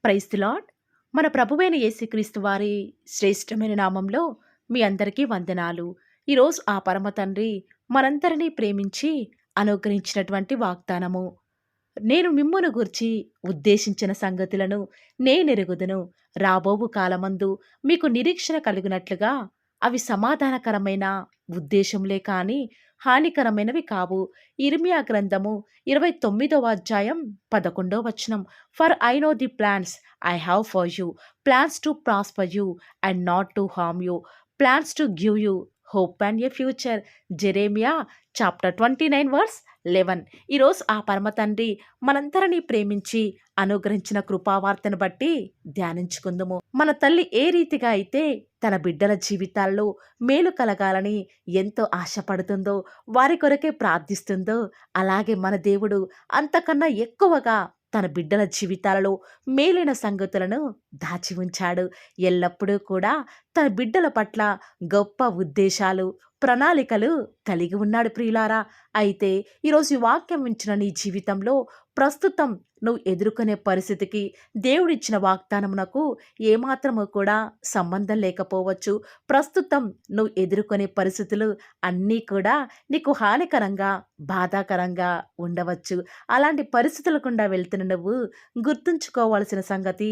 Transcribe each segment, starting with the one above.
Praise the lord. మన ప్రభువైన యేసుక్రీస్తు వారి శ్రేష్టమైన నామంలో మీ అందరికీ వందనాలు. ఈరోజు ఆ పరమ తండ్రి మనందరినీ ప్రేమించి అనుగ్రహించినటువంటి వాగ్దానము. నేను మిమ్మును గూర్చి ఉద్దేశించిన సంగతులను నేనెరుగుదును. రాబోవు కాలమందు మీకు నిరీక్షణ కలుగునట్లుగా అవి సమాధానకరమైన ఉద్దేశములే కాని హానికరమైనవి కావు. ఇర్మియా గ్రంథము 29వ అధ్యాయం 11వ వచనం. For I know the plans I have for you, plans to prosper you and not to harm you, plans to give you hope and a future. Jeremiah chapter 29 verse 11. ఈరోజు ఆ పరమ తండ్రి మనందరినీ ప్రేమించి అనుగ్రహించిన కృపావార్తను బట్టి ధ్యానించుకుందుము. మన తల్లి ఏ రీతిగా అయితే తన బిడ్డల జీవితాల్లో మేలు కలగాలని ఎంతో ఆశపడుతుందో, వారి కొరకే ప్రార్థిస్తుందో, అలాగే మన దేవుడు అంతకన్నా ఎక్కువగా తన బిడ్డల జీవితాలలో మేలైన సంగతులను దాచి ఉంచాడు. ఎల్లప్పుడూ కూడా తన బిడ్డల పట్ల గొప్ప ఉద్దేశాలు, ప్రణాళికలు కలిగి ఉన్నాడు ప్రియులారా. అయితే ఈరోజు ఈ వాక్యం వించిన నీ జీవితంలో ప్రస్తుతం నువ్వు ఎదుర్కొనే పరిస్థితికి దేవుడిచ్చిన వాగ్దానమునకు ఏమాత్రము కూడా సంబంధం లేకపోవచ్చు. ప్రస్తుతం నువ్వు ఎదుర్కొనే పరిస్థితులు అన్నీ కూడా నీకు హానికరంగా, బాధాకరంగా ఉండవచ్చు. అలాంటి పరిస్థితుల గుండా వెళ్తున్న నువ్వు గుర్తుంచుకోవాల్సిన సంగతి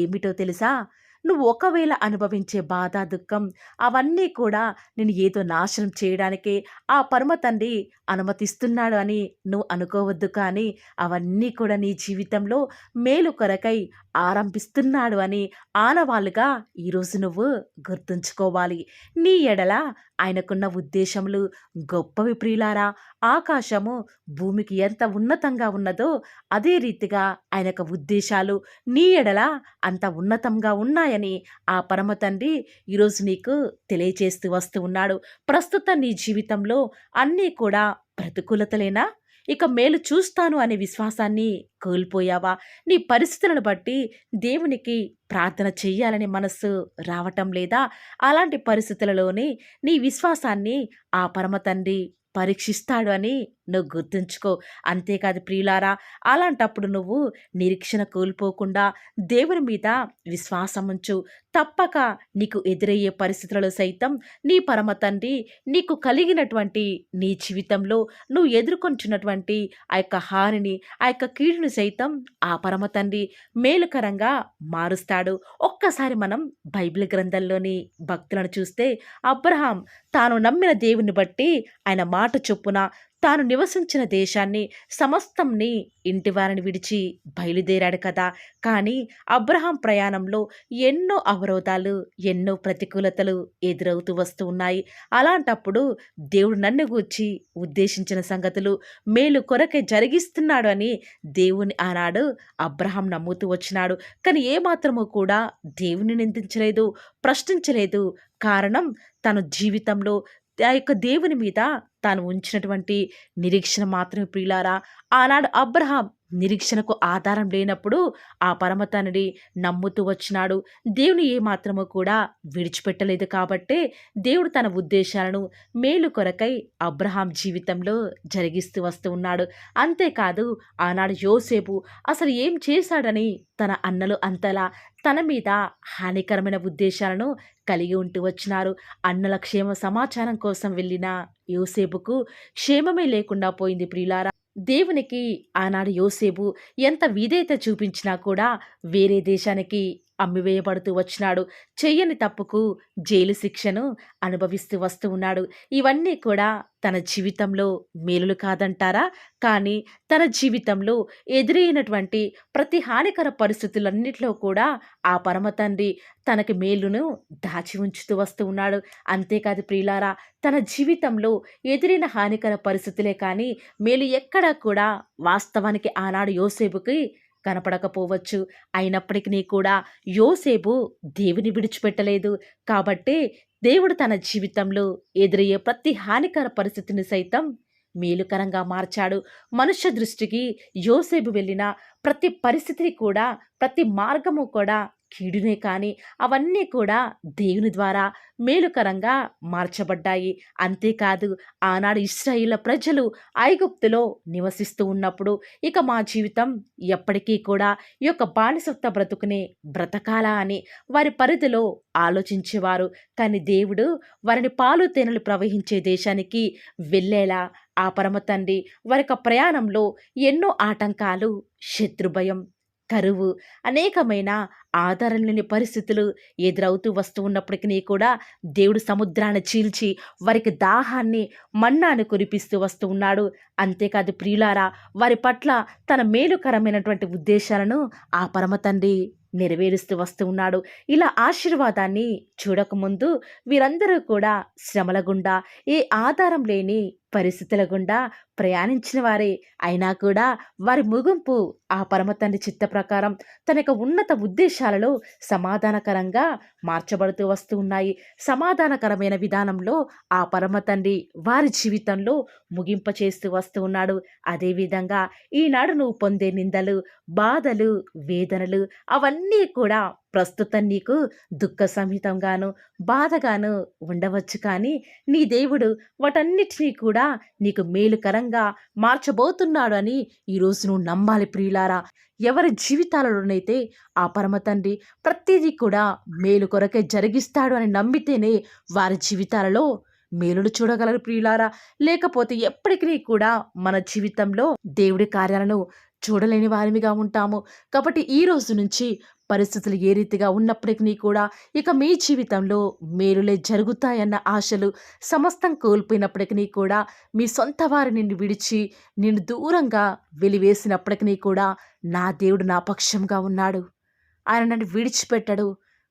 ఏమిటో తెలుసా? నువ్వు ఒకవేళ అనుభవించే బాధ, దుఃఖం అవన్నీ కూడా నేను ఏదో నాశనం చేయడానికే ఆ పరమ తండ్రి అనుమతిస్తున్నాడు అని నువ్వు అనుకోవద్దు. కానీ అవన్నీ కూడా నీ జీవితంలో మేలు కొరకై ఆరంభిస్తున్నాడు అని ఆనవాళ్ళుగా ఈరోజు నువ్వు గుర్తుంచుకోవాలి. నీ ఎడల ఆయనకున్న ఉద్దేశములు గొప్పవి ప్రియులారా. ఆకాశము భూమికి ఎంత ఉన్నతంగా ఉన్నదో అదే రీతిగా ఆయనకు ఉద్దేశాలు నీ ఎడల అంత ఉన్నతంగా ఉన్నాయని ఆ పరమ తండ్రి ఈరోజు నీకు తెలియచేస్తూ వస్తూ ఉన్నాడు. ప్రస్తుతం నీ జీవితంలో అన్నీ కూడా ప్రతికూలతలేనా? ఇక మేలు చూస్తాను అనే విశ్వాసాన్ని కోల్పోయావా? నీ పరిస్థితులను బట్టి దేవునికి ప్రార్థన చెయ్యాలని మనస్సు రావటం లేదా? అలాంటి పరిస్థితులలోనే నీ విశ్వాసాన్ని ఆ పరమ తండ్రి పరీక్షిస్తాడు అని నువ్వు గుర్తుంచుకో. అంతేకాదు ప్రియులారా, అలాంటప్పుడు నువ్వు నిరీక్షణ కోల్పోకుండా దేవుని మీద విశ్వాసం ఉంచు. తప్పక నీకు ఎదురయ్యే పరిస్థితులలో సైతం నీ పరమ తండ్రి నీకు కలిగినటువంటి నీ జీవితంలో నువ్వు ఎదుర్కొంటున్నటువంటి ఆ యొక్క హానిని, ఆ యొక్క కీడుని సైతం ఆ పరమ తండ్రి మేలుకరంగా మారుస్తాడు. ఒక్కసారి మనం బైబిల్ గ్రంథంలోని భక్తులను చూస్తే అబ్రహాం తాను నమ్మిన దేవుని బట్టి ఆయన మాట చొప్పున తాను నివసించిన దేశాన్ని సమస్తంని ఇంటివారిని విడిచి బయలుదేరాడు కదా. కానీ అబ్రహాం ప్రయాణంలో ఎన్నో అవరోధాలు, ఎన్నో ప్రతికూలతలు ఎదురవుతూ వస్తూ ఉన్నాయి. అలాంటప్పుడు దేవుడు నన్ను గూర్చి ఉద్దేశించిన సంగతులు మేలు కొరకే జరిగిస్తున్నాడు అని దేవుని ఆనాడు అబ్రహాం నమ్ముతూ వచ్చినాడు. కానీ ఏమాత్రము కూడా దేవుని నిందించలేదు, ప్రశ్నించలేదు. కారణం తన జీవితంలో ఆ యొక్క దేవుని మీద తాను ఉంచినటువంటి నిరీక్షణ మాత్రమే ప్రియులారా. ఆనాడు అబ్రహాం నిరీక్షణకు ఆధారం లేనప్పుడు ఆ పరమ తండ్రి నమ్ముతూ వచ్చినాడు. దేవుని ఏమాత్రము కూడా విడిచిపెట్టలేదు. కాబట్టే దేవుడు తన ఉద్దేశాలను మేలు కొరకై అబ్రహాం జీవితంలో జరిగిస్తూ వస్తూ ఉన్నాడు. అంతేకాదు ఆనాడు యోసేపు అసలు ఏం చేశాడని తన అన్నలు అంతలా తన మీద హానికరమైన ఉద్దేశాలను కలిగి ఉంటూ వచ్చినారు. అన్నల క్షేమ సమాచారం కోసం వెళ్ళిన యోసేపుకు క్షేమమే లేకుండా పోయింది ప్రియులారా. దేవునికి ఆనాడు యోసేపు ఎంత విధేయత చూపించినా కూడా వేరే దేశానికి అమ్మివేయబడుతూ వచ్చినాడు. చెయ్యని తప్పుకు జైలు శిక్షను అనుభవిస్తూ వస్తూ ఉన్నాడు. ఇవన్నీ కూడా తన జీవితంలో మేలులు కాదంటారా? కానీ తన జీవితంలో ఎదురైనటువంటి ప్రతి హానికర పరిస్థితులన్నిటిలో కూడా ఆ పరమ తండ్రి తనకి మేలును దాచి ఉంచుతూ వస్తూ ఉన్నాడు. అంతేకాదు ప్రియులారా, తన జీవితంలో ఎదురైన హానికర పరిస్థితులే కానీ మేలు ఎక్కడా కూడా వాస్తవానికి ఆనాడు యోసేపుకి కనపడకపోవచ్చు. అయినప్పటికీ కూడా యోసేపు దేవుని విడిచిపెట్టలేదు. కాబట్టే దేవుడు తన జీవితంలో ఎదురయ్యే ప్రతి హానికర పరిస్థితిని సైతం మేలుకరంగా మార్చాడు. మనుష్య దృష్టికి యోసేపు వెళ్ళిన ప్రతి పరిస్థితిని కూడా, ప్రతి మార్గము కూడా కీడునే కానీ, అవన్నీ కూడా దేవుని ద్వారా మేలుకరంగా మార్చబడ్డాయి. అంతేకాదు, ఆనాడు ఇశ్రాయేలు ప్రజలు ఐగుప్తులో నివసిస్తూ ఉన్నప్పుడు, ఇక మా జీవితం ఎప్పటికీ కూడా ఈ యొక్క బానిసత్వ బ్రతుకునే బ్రతకాలా అని వారి పరిధిలో ఆలోచించేవారు. కానీ దేవుడు వారిని పాలు తేనెలు ప్రవహించే దేశానికి వెళ్ళేలా ఆ పరమ తండ్రి వారి యొక్క ప్రయాణంలో ఎన్నో ఆటంకాలు, శత్రుభయం, కరువు, అనేకమైన ఆధారం లేని పరిస్థితులు ఎదురవుతూ వస్తూ ఉన్నప్పటికీ కూడా దేవుడు సముద్రాన్ని చీల్చి వారికి దాహాన్ని, మన్నాను కురిపిస్తూ వస్తూ ఉన్నాడు. అంతేకాదు ప్రియులారా, వారి పట్ల తన మేలుకరమైనటువంటి ఉద్దేశాలను ఆ పరమ తండ్రి నెరవేరుస్తూ వస్తూ ఉన్నాడు. ఇలా ఆశీర్వాదాన్ని చూడకముందు వీరందరూ కూడా శ్రమల గుండా, ఏ ఆధారం లేని పరిస్థితుల గుండా ప్రయాణించిన వారే. అయినా కూడా వారి ముగింపు ఆ పరమ తండ్రి చిత్త ప్రకారం తన యొక్క ఉన్నత ఉద్దేశాలలో సమాధానకరంగా మార్చబడుతూ వస్తూ ఉన్నాయి. సమాధానకరమైన విధానంలో ఆ పరమ తండ్రి వారి జీవితంలో ముగింప చేస్తూ వస్తూ ఉన్నాడు. అదేవిధంగా ఈనాడు నువ్వు పొందే నిందలు, బాధలు, వేదనలు అవన్నీ కూడా ప్రస్తుతం నీకు దుఃఖ సంహితంగాను, బాధగాను ఉండవచ్చు. కానీ నీ దేవుడు వాటన్నిటినీ కూడా నీకు మేలుకరంగా మార్చబోతున్నాడు అని ఈరోజు నువ్వు నమ్మాలి ప్రియులారా. ఎవరి జీవితాలలోనైతే ఆ పరమ తండ్రి ప్రతిదీ కూడా మేలు కొరకే జరిగిస్తాడు అని నమ్మితేనే వారి జీవితాలలో మేలును చూడగలరు ప్రియులారా. లేకపోతే ఎప్పటికీ కూడా మన జీవితంలో దేవుడి కార్యాలను చూడలేని వారిమిగా ఉంటాము. కాబట్టి ఈ రోజు నుంచి పరిస్థితులు ఏ రీతిగా ఉన్నప్పటికీ కూడా ఇక మీ జీవితంలో మేలులే జరుగుతాయన్న ఆశలు సమస్తం కోల్పోయినప్పటికీ కూడా, మీ సొంత వారి నిన్ను విడిచి నిన్ను దూరంగా వెలివేసినప్పటికీ కూడా నా దేవుడు నా పక్షంగా ఉన్నాడు. ఆయన నన్ను విడిచిపెట్టడు.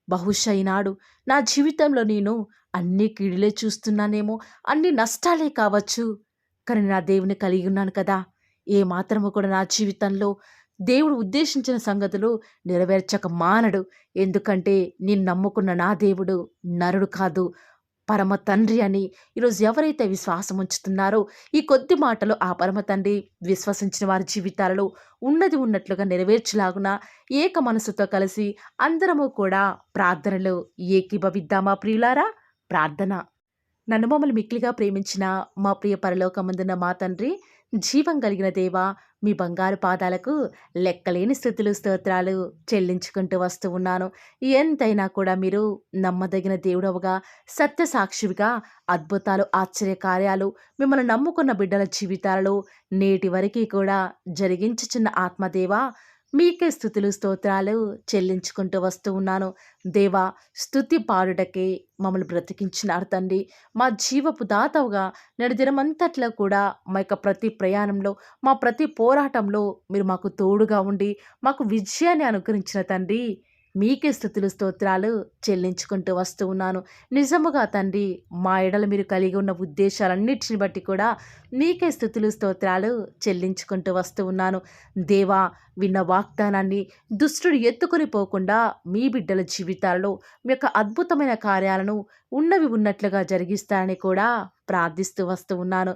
బహుశా ఈనాడు నా జీవితంలో నేను అన్ని కీడులే చూస్తున్నానేమో, అన్ని నష్టాలే కావచ్చు, కానీ నా దేవుని కలిగి ఉన్నాను కదా. ఏ మాత్రము కూడా నా జీవితంలో దేవుడు ఉద్దేశించిన సంగతులు నెరవేర్చక మానడు. ఎందుకంటే నేను నమ్ముకున్న నా దేవుడు నరుడు కాదు, పరమ తండ్రి అని ఈరోజు ఎవరైతే విశ్వాసం ఉంచుతున్నారో ఈ కొద్ది మాటలు ఆ పరమ తండ్రి విశ్వసించిన వారి జీవితాలలో ఉన్నది ఉన్నట్లుగా నెరవేర్చలాగున ఏక మనసుతో కలిసి అందరము కూడా ప్రార్థనలో ఏకీభవిద్దామా ప్రియులారా. ప్రార్థన. నన్ను మమ్మల్ని మిక్కిలిగా ప్రేమించిన మా ప్రియ పరలోకమందున్న మా తండ్రి, జీవం కలిగిన దేవా, మీ బంగారు పాదాలకు లెక్కలేని స్థుతులు, స్తోత్రాలు చెల్లించుకుంటూ వస్తూ ఉన్నాను. ఎంతైనా కూడా మీరు నమ్మదగిన దేవుడవుగా, సత్య సాక్షివిగా, అద్భుతాలు, ఆశ్చర్య కార్యాలు మిమ్మల్ని నమ్ముకున్న బిడ్డల జీవితాలలో నేటి వరకు కూడా జరిగించుచున్న ఆత్మదేవా, మీకే స్థుతులు, స్తోత్రాలు చెల్లించుకుంటూ వస్తూ ఉన్నాను. దేవా, స్తుతి పాడుటకే మమ్మల్ని బ్రతికించినారు తండ్రి. మా జీవపు దాతవుగా నేడు దినమంతట్లో కూడా మా యొక్క ప్రతి ప్రయాణంలో, మా ప్రతి పోరాటంలో మీరు మాకు తోడుగా ఉండి మాకు విజయాన్ని అనుగ్రహించిన తండ్రి, మీకే స్థుతులు, స్తోత్రాలు చెల్లించుకుంటూ వస్తూ ఉన్నాను. నిజముగా తండ్రి, మా ఎడల మీరు కలిగి ఉన్న ఉద్దేశాలన్నిటిని బట్టి కూడా మీకే స్థుతులు, స్తోత్రాలు చెల్లించుకుంటూ వస్తూ ఉన్నాను. దేవా, విన్న వాగ్దానాన్ని దుష్టుడు ఎత్తుకొని పోకుండా మీ బిడ్డల జీవితాల్లో మీ యొక్క అద్భుతమైన కార్యాలను ఉన్నవి ఉన్నట్లుగా జరిగిస్తారని కూడా ప్రార్థిస్తూ వస్తూ ఉన్నాను.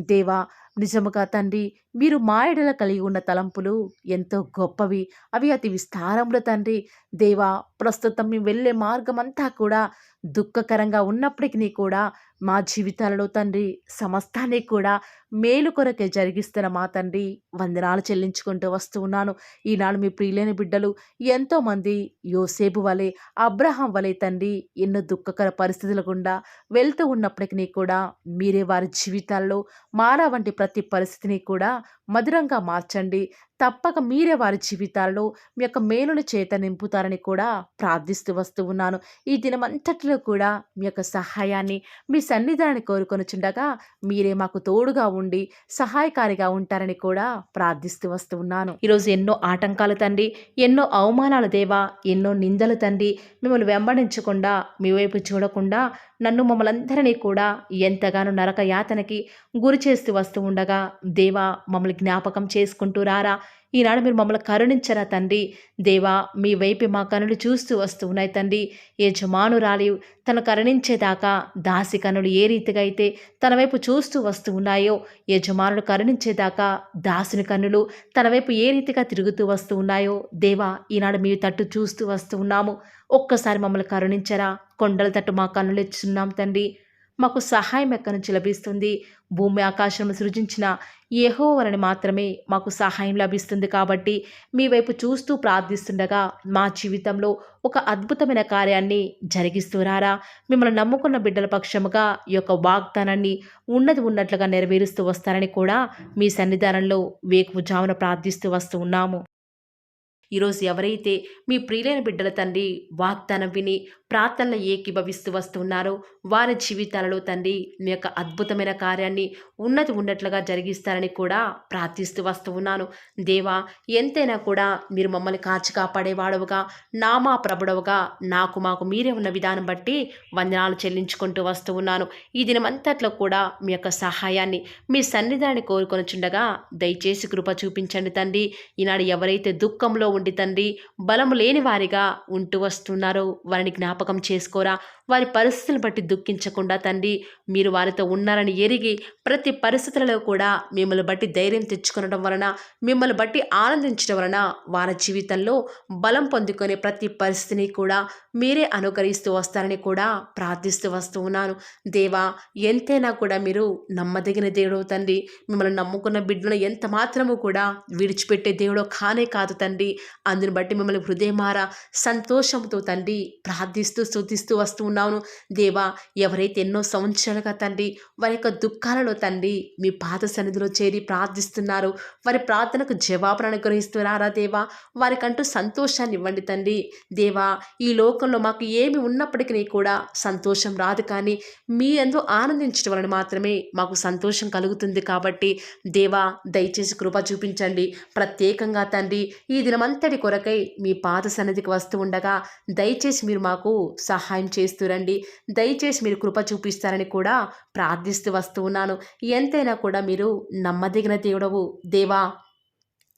దేవా, నిజముగా తండ్రి, మీరు మా ఎడల కలిగి ఉన్న తలంపులు ఎంతో గొప్పవి, అవి అతి విస్తారములు తండ్రి. దేవా, ప్రస్తుతం మేము వెళ్ళే మార్గం అంతా కూడా దుఃఖకరంగా ఉన్నప్పటికీ కూడా మా జీవితాలలో తండ్రి సమస్తాన్ని కూడా మేలు కొరకే జరిగిస్తున్న మా తండ్రి, వందనాలు చెల్లించుకుంటూ వస్తూ ఉన్నాను. ఈనాడు మీ ప్రియులైన బిడ్డలు ఎంతోమంది యోసేపు వలె, అబ్రహాం వలె తండ్రి ఎన్నో దుఃఖకర పరిస్థితుల గుండా వెళ్తూ ఉన్నప్పటికీ కూడా మీరే వారి జీవితాల్లో మారా వంటి ప్రతి పరిస్థితిని కూడా మధురంగా మార్చండి. తప్పక మీరే వారి జీవితాల్లో మీ యొక్క మేలుని చేత నింపుతారని కూడా ప్రార్థిస్తూ వస్తూ ఉన్నాను. ఈ దినమంతటిలో కూడా మీ యొక్క సహాయాన్ని, మీ సన్నిధానాన్ని కోరుకొనుచుండగా మీరే మాకు తోడుగా ఉండి సహాయకారిగా ఉంటారని కూడా ప్రార్థిస్తూ వస్తూ ఉన్నాను. ఈరోజు ఎన్నో ఆటంకాలు తండ్రి, ఎన్నో అవమానాలు దేవా, ఎన్నో నిందలు తండ్రి, మిమ్మల్ని వెంబడించకుండా, మీ వైపు చూడకుండా నన్ను మమ్మల్ందరినీ కూడా ఎంతగానో నరక యాతనకి గురి చేస్తూ వస్తూ ఉండగా దేవా, మమ్మల్ని జ్ఞాపకం చేసుకుంటూ రారా. ఈనాడు మీరు మమ్మల్ని కరుణించరా తండ్రి. దేవా, మీ వైపే మా కనులు చూస్తూ వస్తూ ఉన్నాయి తండ్రి. యజమానురాలి తను కరుణించేదాకా దాసి కనులు ఏ రీతిగా అయితే తన వైపు చూస్తూ వస్తూ ఉన్నాయో, యజమానుడు కరుణించేదాకా దాసుని కన్నులు తన వైపు ఏ రీతిగా తిరుగుతూ వస్తూ ఉన్నాయో, దేవా ఈనాడు మీ తట్టు చూస్తూ వస్తూ ఉన్నాము. ఒక్కసారి మమ్మల్ని కరుణించరా. కొండల తట్టు మా కన్నులెత్తుచున్నాం తండ్రి. మాకు సహాయం ఎక్కడి నుంచి లభిస్తుంది? భూమి ఆకాశం సృజించిన యెహోవాని మాత్రమే మాకు సహాయం లభిస్తుంది. కాబట్టి మీ వైపు చూస్తూ ప్రార్థిస్తుండగా మా జీవితంలో ఒక అద్భుతమైన కార్యాన్ని జరిగిస్తూ రారా. మిమ్మల్ని నమ్ముకున్న బిడ్డల పక్షముగా ఈ యొక్క వాగ్దానాన్ని ఉన్నది ఉన్నట్లుగా నెరవేరుస్తూ వస్తారని కూడా మీ సన్నిధానంలో వేకువజామున ప్రార్థిస్తూ వస్తూ ఉన్నాము. ఈరోజు ఎవరైతే మీ ప్రియులైన బిడ్డల తండ్రి వాగ్దానం విని ప్రార్థనలు ఏకీభవిస్తూ వస్తున్నారో వారి జీవితాలలో తండ్రి మీ యొక్క అద్భుతమైన కార్యాన్ని ఉన్నది ఉన్నట్లుగా జరిగిస్తారని కూడా ప్రార్థిస్తూ వస్తూ ఉన్నాను. దేవా, ఎంతైనా కూడా మీరు మమ్మల్ని కాచి కాపాడేవాడవుగా, నామా ప్రభుడవుగా మాకు మీరే ఉన్న విధానం బట్టి వందనాలు చెల్లించుకుంటూ వస్తూ ఉన్నాను. ఈ దినమంతట్లో కూడా మీ యొక్క సహాయాన్ని మీ సన్నిధాన్ని కోరుకొనుచుండగా దయచేసి కృప చూపించండి తండ్రి. ఈనాడు ఎవరైతే దుఃఖంలో ఉండి తండ్రి బలము లేని వారిగా ఉంటూ వస్తున్నారో వారిని జ్ఞాపకం చేసుకోరా. వారి పరిస్థితులను బట్టి దుఃఖించకుండా తండ్రి మీరు వారితో ఉన్నారని ఎరిగి ప్రతి పరిస్థితులలో కూడా మిమ్మల్ని బట్టి ధైర్యం తెచ్చుకొనడం వలన, మిమ్మల్ని బట్టి ఆనందించడం వలన వారి జీవితంలో బలం పొందుకునే ప్రతి పరిస్థితిని కూడా మీరే అనుకరిస్తూ వస్తారని కూడా ప్రార్థిస్తూ వస్తూ ఉన్నాను. దేవా, ఎంతైనా కూడా మీరు నమ్మదగిన దేవుడు తండ్రి. మిమ్మల్ని నమ్ముకున్న బిడ్డలను ఎంత మాత్రము కూడా విడిచిపెట్టే దేవుడో కానే కాదు తండ్రి. అందుని బట్టి మిమ్మల్ని హృదయమారా సంతోషంతో తండ్రి ప్రార్థిస్తూ స్తుతిస్తూ వస్తూ ఉన్నాను. దేవా, ఎవరైతే ఎన్నో సంవత్సరాలుగా తండ్రి వారి యొక్క దుఃఖాలలో తండ్రి మీ పాద సన్నిధిలో చేరి ప్రార్థిస్తున్నారు, వారి ప్రార్థనకు జవాబును అనుగ్రహిస్తున్నారా దేవా. వారికంటూ సంతోషాన్ని ఇవ్వండి తండ్రి. దేవా, ఈ లోకంలో మాకు ఏమి ఉన్నప్పటికీ కూడా సంతోషం రాదు, కానీ మీ యందు ఆనందించడం వలన మాత్రమే మాకు సంతోషం కలుగుతుంది. కాబట్టి దేవా, దయచేసి కృప చూపించండి. ప్రత్యేకంగా తండ్రి ఈ దినమంతటి కొరకై మీ పాద సన్నిధికి వస్తూ ఉండగా దయచేసి మీరు మాకు సహాయం చేస్తురండి. దయచేసి మీరు కృప చూపిస్తారని కూడా ప్రార్థిస్తూ వస్తూ ఉన్నాను. ఎంతైనా కూడా మీరు నమ్మదగిన దేవుడవు దేవా.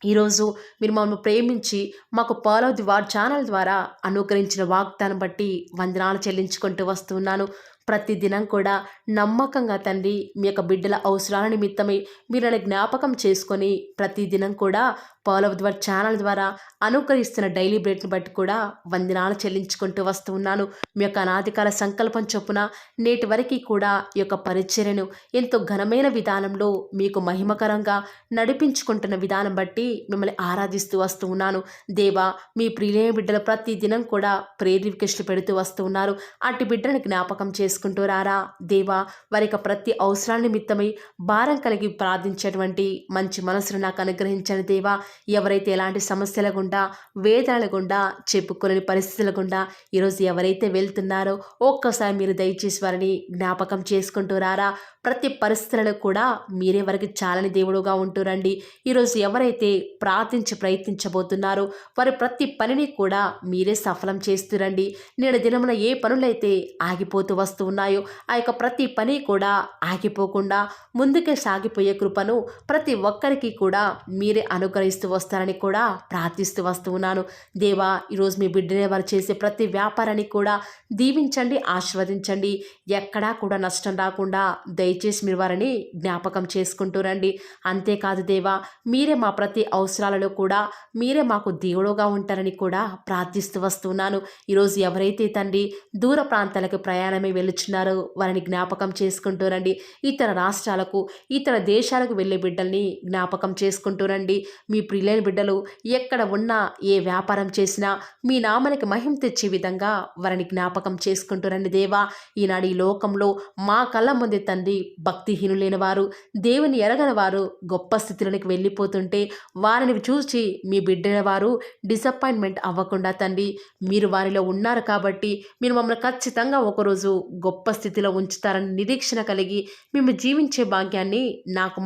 ఈరోజు మీరు మమ్మల్ని ప్రేమించి మాకు ఫాలో ది వార్ ఛానల్ ద్వారా అనుగ్రహించిన వాగ్దానం బట్టి వందనాలు చెల్లించుకుంటూ వస్తున్నాను. ప్రతిదినం కూడా నమ్మకంగా తండ్రి మీ యొక్క బిడ్డల అవసరాల నిమిత్తమై మీరు నన్ను జ్ఞాపకం చేసుకొని ప్రతిదినం కూడా ఫాలో ది వార్ ఛానల్ ద్వారా అనుగ్రహిస్తున్న డైలీ బ్రెడ్ని బట్టి కూడా వందనాలు చెల్లించుకుంటూ వస్తూ ఉన్నాను. మీ యొక్క అనాదికాల సంకల్పం చొప్పున నేటి వరకు కూడా ఈ యొక్క పరిచర్యను ఎంతో ఘనమైన విధానంలో మీకు మహిమకరంగా నడిపించుకుంటున్న విధానం బట్టి మిమ్మల్ని ఆరాధిస్తూ వస్తూ ఉన్నాను. దేవా, మీ ప్రియులైన బిడ్డలు ప్రతి దినం కూడా ప్రేయర్ రిక్వెస్ట్లు పెడుతూ వస్తూ ఉన్నారు. అట్టి బిడ్డని జ్ఞాపకం చేసుకుంటూ రారా దేవా. వారి యొక్క ప్రతి అవసరాల నిమిత్తమై భారం కలిగి ప్రార్థించేటువంటి మంచి మనసును నాకు అనుగ్రహించండి దేవా. ఎవరైతే ఎలాంటి సమస్యల గుండా, వేదనల గుండా, చెప్పుకోలేని పరిస్థితుల గుండా ఈరోజు ఎవరైతే వెళ్తున్నారో ఒక్కసారి మీరు దయచేసి వారిని జ్ఞాపకం చేసుకుంటూ రారా. ప్రతి పరిస్థితులలో కూడా మీరే వారికి చాలని దేవుడుగా ఉంటూరండి. ఈరోజు ఎవరైతే ప్రయత్నించబోతున్నారో వారి ప్రతి పనిని కూడా మీరే సఫలం చేస్తురండి. నేడు దినమున ఏ పనులైతే ఆగిపోతూ వస్తూ ఉన్నాయో ఆ యొక్క ప్రతి పని కూడా ఆగిపోకుండా ముందుకే సాగిపోయే కృపను ప్రతి ఒక్కరికి కూడా మీరే అనుగ్రహిస్తూ వస్తారని కూడా ప్రార్థిస్తూ వస్తూ ఉన్నాను. దేవా, ఈరోజు మీ బిడ్డనే వారు చేసే ప్రతి వ్యాపారాన్ని కూడా దీవించండి, ఆశీర్వదించండి. ఎక్కడా కూడా నష్టం రాకుండా దయచేసి మీరు వారిని జ్ఞాపకం చేసుకుంటూ రండి. అంతేకాదు దేవా, మీరే మా ప్రతి అవసరాలలో కూడా మీరే మాకు దేవుడుగా ఉంటారని కూడా ప్రార్థిస్తూ వస్తున్నాను. ఈరోజు ఎవరైతే తండ్రి దూర ప్రాంతాలకు ప్రయాణమే వెళ్ళుచున్నారో వారిని జ్ఞాపకం చేసుకుంటూ రండి. ఇతర రాష్ట్రాలకు, ఇతర దేశాలకు వెళ్ళే బిడ్డల్ని జ్ఞాపకం చేసుకుంటూ రండి. మీ ప్రియులైన బిడ్డలు ఎక్కడ ఉన్నా, ఏ వ్యాపారం చేసినా మీ నామానికి మహిమ తెచ్చే విధంగా వారిని జ్ఞాపకం చేసుకుంటూ రండి దేవా. ఈనాడు ఈ లోకంలో మా కళ్ళ ముందే తండ్రి భక్తిహీనులైన వారు, దేవుని ఎరగని వారు గొప్ప స్థితిలోనికి వెళ్ళిపోతుంటే వారిని చూసి మీ బిడ్డల వారు డిసప్పాయింట్మెంట్ అవ్వకుండా తండ్రి మీరు వారిలో ఉన్నారు కాబట్టి మీరు మమ్మల్ని ఖచ్చితంగా ఒకరోజు గొప్ప స్థితిలో ఉంచుతారని నిరీక్షణ కలిగి మేము జీవించే భాగ్యాన్ని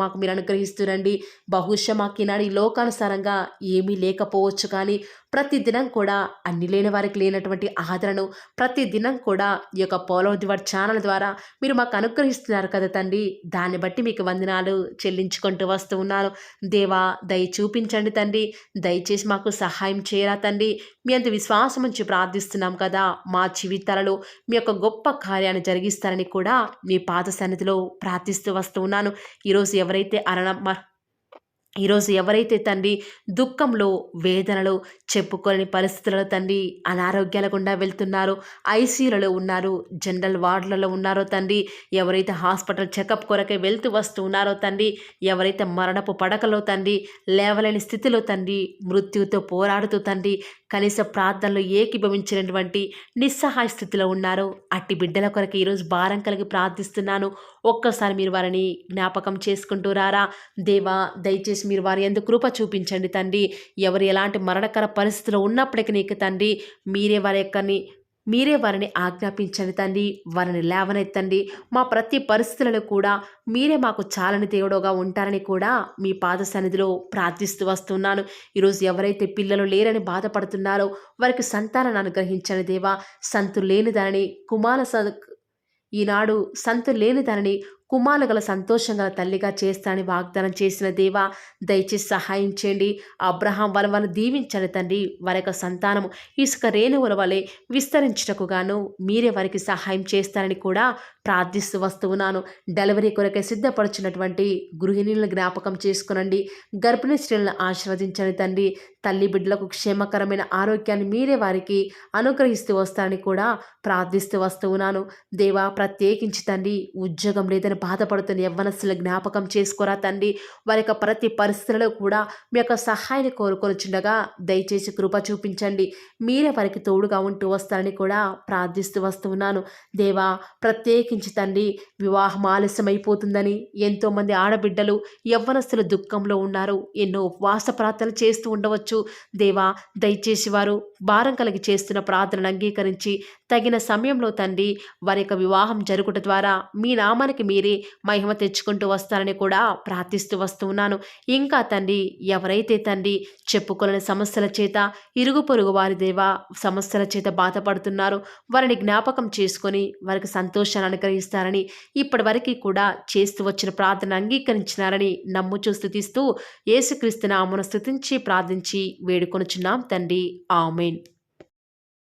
మాకు మీరు అనుగ్రహిస్తురండి. బహుశా మాకు ఈనాడు ఈ లోకానుసారంగా ఏమీ లేకపోవచ్చు, కానీ ప్రతి దినం కూడా అన్ని లేని వారికి లేనటువంటి ఆదరణను ప్రతి దినం కూడా ఈ యొక్క పోలో దివర్ ఛానల్ ద్వారా మీరు మాకు అనుగ్రహిస్తున్నారు కదా తండ్రి. దాన్ని బట్టి మీకు వందనాలు చెల్లించుకుంటూ వస్తూ ఉన్నాను. దేవా, దయ చూపించండి తండ్రి. దయచేసి మాకు సహాయం చేయరా తండ్రి. మీ అంత విశ్వాసం ఉంచి ప్రార్థిస్తున్నాం కదా. మా జీవితాలలో మీ యొక్క గొప్ప కార్యాన్ని జరిగిస్తారని కూడా మీ పాద సన్నిధిలో ప్రార్థిస్తూ వస్తూ ఉన్నాను. ఈరోజు ఎవరైతే తండ్రి దుఃఖంలో, వేదనలో, చెప్పుకోలేని పరిస్థితులలో తండ్రి అనారోగ్యాల గుండా వెళ్తున్నారో, ఐసీయూలలో ఉన్నారు, జనరల్ వార్డులలో ఉన్నారో తండ్రి, ఎవరైతే హాస్పిటల్ చెకప్ కొరకే వెళ్తూ వస్తూ ఉన్నారో తండ్రి, ఎవరైతే మరణపు పడకలో తండ్రి లేవలేని స్థితిలో తండ్రి మృత్యుతో పోరాడుతూ తండ్రి కనీస ప్రార్థనలో ఏకీభవించినటువంటి నిస్సహాయ స్థితిలో ఉన్నారో అట్టి బిడ్డల కొరకు ఈరోజు భారం కలిగి ప్రార్థిస్తున్నాను. ఒక్కసారి మీరు వారిని జ్ఞాపకం చేసుకుంటూ రారా దేవా. దయచేసి మీరు వారి యందు కృప చూపించండి తండ్రి. ఎవరు ఎలాంటి మరణకర పరిస్థితిలో ఉన్నప్పటికీ నీకు తండ్రి మీరే వారిని ఆజ్ఞాపించండి తండ్రి. వారిని లేవనెత్తండి. మా ప్రతి పరిస్థితులలో కూడా మీరే మాకు చాలని దేవుడుగా ఉంటారని కూడా మీ పాద సన్నిధిలో ప్రార్థిస్తూ వస్తున్నాను. ఈరోజు ఎవరైతే పిల్లలు లేరని బాధపడుతున్నారో వారికి సంతానాన్ని అనుగ్రహించండి దేవా. సంతు లేని దానిని ఈనాడు సంతు లేని దానిని కుమారులు గల సంతోషం గల తల్లిగా చేస్తానని వాగ్దానం చేసిన దేవా, దయచేసి సహాయం చేయండి. అబ్రహాం వలవను దీవించండి తండ్రి. వారి యొక్క సంతానము ఇసుక రేణువుల వలె విస్తరించుటకు గాను మీరే వారికి సహాయం చేస్తారని కూడా ప్రార్థిస్తూ వస్తూ ఉన్నాను. డెలివరీ కొరకే సిద్ధపడుచున్నటువంటి గృహిణులను జ్ఞాపకం చేసుకునండి. గర్భిణీ స్త్రీలను ఆశీర్వదించండి తండ్రి. తల్లి బిడ్డలకు క్షేమకరమైన ఆరోగ్యాన్ని మీరే వారికి అనుగ్రహిస్తూ వస్తారని కూడా ప్రార్థిస్తూ వస్తూ ఉన్నాను. దేవా, ప్రత్యేకించి తండ్రి ఉద్యోగం లేదని బాధపడుతున్న యవ్వనస్తుల జ్ఞాపకం చేసుకోరా తండ్రి. వారి యొక్క ప్రతి పరిస్థితులలో కూడా మీ యొక్క సహాయాన్ని కోరుకొనిచుండగా దయచేసి కృప చూపించండి. మీరే వారికి తోడుగా ఉంటూ వస్తారని కూడా ప్రార్థిస్తూ వస్తూ ఉన్నాను. దేవా, ప్రత్యేకించి తండ్రి వివాహం ఆలస్యమైపోతుందని ఎంతోమంది ఆడబిడ్డలు యవ్వనస్తులు దుఃఖంలో ఉన్నారు. ఎన్నో ఉపవాస ప్రార్థనలు చేస్తూ ఉండవచ్చు. దేవా, దయచేసి వారు భారం కలిగి చేస్తున్న ప్రార్థనను అంగీకరించి తగిన సమయంలో తండ్రి వారి యొక్క వివాహం జరుగుట ద్వారా మీ నామానికి మీరే మహిమ తెచ్చుకుంటూ వస్తారని కూడా ప్రార్థిస్తూ వస్తూ ఉన్నాను. ఇంకా తండ్రి ఎవరైతే తండ్రి చెప్పుకోలేని సమస్యల చేత ఇరుగు పొరుగు వారి దేవా సమస్యల చేత బాధపడుతున్నారో వారిని జ్ఞాపకం చేసుకొని వారికి సంతోషాన్ని అనుగ్రహిస్తారని ఇప్పటి వరకు కూడా చేస్తూ వచ్చిన ప్రార్థన అంగీకరించినారని నమ్ముచూ స్తుతిస్తూ యేసుక్రీస్తు నామమున స్తుతించి ప్రార్థించి వేడుకొనుచున్నాం తండ్రి. ఆమేన్.